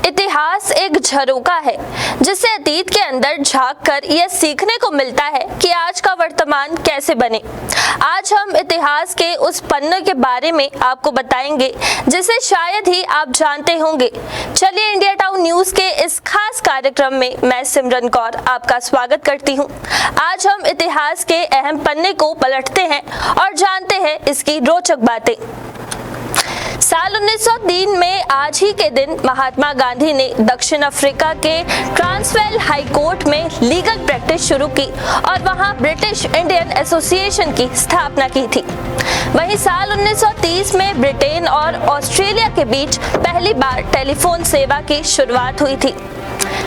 इतिहास एक झरोका है जिससे अतीत के अंदर झांककर यह सीखने को मिलता है कि आज का वर्तमान कैसे बने। आज हम इतिहास के उस पन्ने के बारे में आपको बताएंगे जिसे शायद ही आप जानते होंगे। चलिए इंडिया टाउन न्यूज के इस खास कार्यक्रम में मैं सिमरन कौर आपका स्वागत करती हूं। आज हम इतिहास के अहम पन्ने को पलटते हैं और जानते हैं इसकी रोचक बातें। साल 1903 में आज ही के दिन महात्मा गांधी ने दक्षिण अफ्रीका के ट्रांसवेल हाई कोर्ट में लीगल प्रैक्टिस शुरू की और वहां ब्रिटिश इंडियन एसोसिएशन की स्थापना की थी। वहीं साल 1930 में ब्रिटेन और ऑस्ट्रेलिया के बीच पहली बार टेलीफोन सेवा की शुरुआत हुई थी।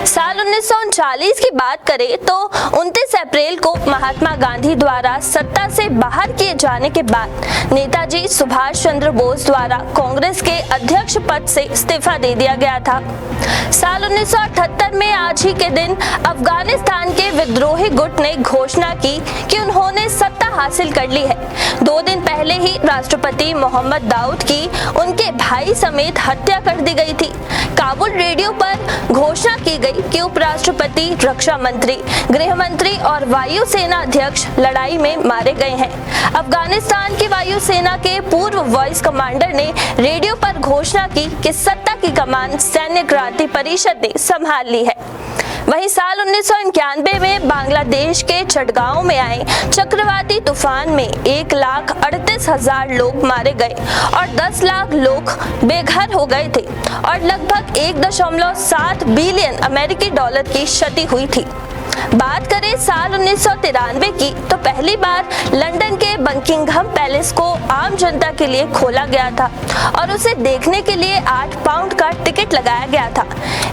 साल 1939 की बात करें तो 29 अप्रैल को महात्मा गांधी द्वारा सत्ता से बाहर किए जाने के बाद नेताजी सुभाष चंद्र बोस द्वारा कांग्रेस के अध्यक्ष पद से इस्तीफा दे दिया गया था। साल 1978 में आज ही के दिन अफगानिस्तान के विद्रोही गुट ने घोषणा की कि उन्होंने सत्ता हासिल कर ली है। 2 दिन पहले ही राष्ट्रपति मोहम्मद दाऊद की उनके भाई समेत हत्या कर दी गई थी। काबुल रेडियो पर घोषणा की गई कि उपराष्ट्रपति, रक्षा मंत्री, गृह मंत्री और वायुसेना अध्यक्ष लड़ाई में मारे गए हैं। अफगानिस्तान की वायुसेना के पूर्व वाइस कमांडर ने रेडियो पर घोषणा की कि सत्ता की कमान सैन्य क्रांति परिषद ने संभाल ली है। वहीं साल 1991 में बांग्लादेश के चटगांव में आए चक्रवाती तूफान में 1,38,000 लोग मारे गए और 10 लाख लोग बेघर हो गए थे और लगभग 1.7 बिलियन अमेरिकी डॉलर की क्षति हुई थी। बात करें साल 1993 की तो पहली बार लंदन के बकिंघम पैलेस को आम जनता के लिए खोला गया था और उसे देखने के लिए 8 पाउंड का टिकट लगाया गया था।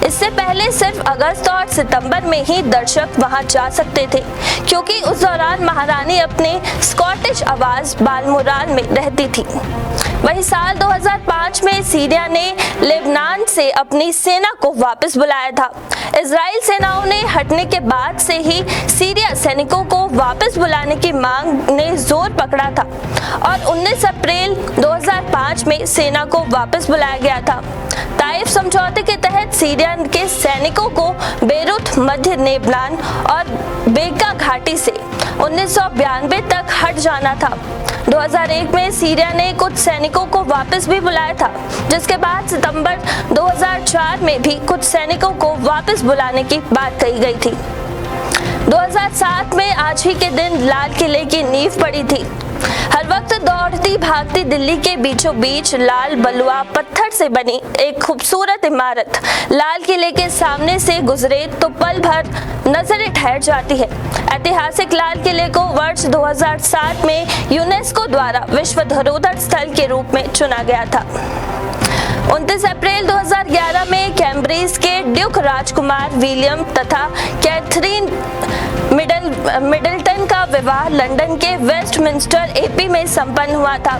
इससे पहले सिर्फ अगस्त और सितंबर में ही दर्शक वहां जा सकते थे क्योंकि उस दौरान महारानी अपने स्कॉटिश आवाज बालमोराल में रहती थी। वहीं साल 2005 में सीरिया ने लेबनान से अपनी सेना को वापस बुलाया था। इजराइल सेनाओं ने हटने के बाद से ही सीरिया सैनिकों को वापस बुलाने की मांग ने जोर पकड़ा था और 19 अप्रैल 2005 में सेना को वापस बुलाया गया था। ताइफ समझौते के तहत सीरिया के सैनिकों को बेरूत, मध्य लेबनान और बेका घाटी से 1992 तक हट जाना था। 2001 में सीरिया ने कुछ सैनिकों को वापस भी बुलाया था, जिसके बाद सितंबर 2004 में भी कुछ सैनिकों को वापस बुलाने की बात कही गई थी। 2007 में आज ही के दिन लाल किले की नींव पड़ी थी। हर वक्त दौड़ती भागती दिल्ली के बीचों बीच लाल बलुआ पत्थर से बनी एक खूबसूरत इमारत लाल किले के सामने से गुजरे तो पल भर नजरें ठहर जाती है। ऐतिहासिक लाल किले को वर्ष 2007 में यूनेस्को द्वारा विश्व धरोहर स्थल के रूप में चुना गया था। 29 अप्रैल 2011 में कैम्ब्रिज के ड्यूक राजकुमार विलियम तथा कैथरीन मिडलटन का विवाह लंदन के वेस्टमिंस्टर एपी में संपन्न हुआ था।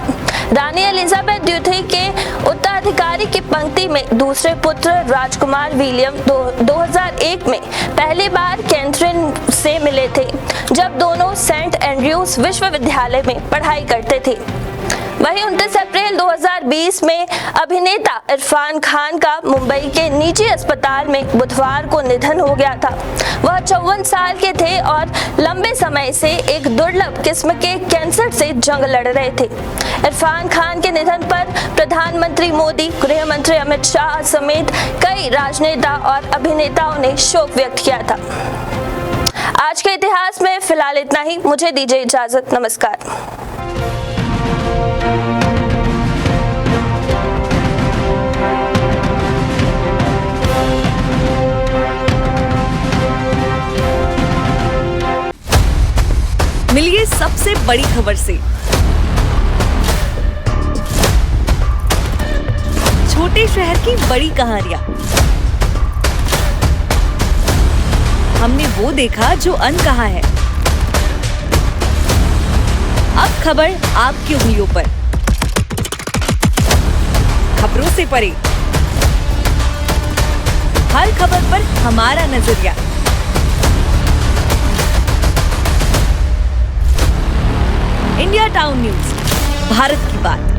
रानी एलिजाबेथ द्वितीय के उत्तराधिकारी की पंक्ति में दूसरे पुत्र राजकुमार विलियम 2001 में पहली बार कैथरीन से मिले थे जब दोनों सेंट एंड्रयूज विश्वविद्यालय में पढ़ाई करते थे। वहीं 29 अप्रैल 2020 में अभिनेता इरफान खान का मुंबई के निजी अस्पताल में बुधवार को निधन हो गया था। वह 54 साल के थे और लंबे समय से एक दुर्लभ किस्म के कैंसर से जंग लड़ रहे थे। इरफान खान के निधन पर प्रधानमंत्री मोदी, गृह मंत्री अमित शाह समेत कई राजनेता और अभिनेताओं ने शोक व्यक्त किया था। आज के इतिहास में फिलहाल इतना ही। मुझे दीजिए इजाजत। नमस्कार। मिलिए सबसे बड़ी खबर से। छोटे शहर की बड़ी कहानियां। हमने वो देखा जो अनकहा है। अब खबर आपकी उंगलियों पर। खबरों से परे, हर खबर पर हमारा नजरिया। इंडिया टाउन न्यूज, भारत की बात।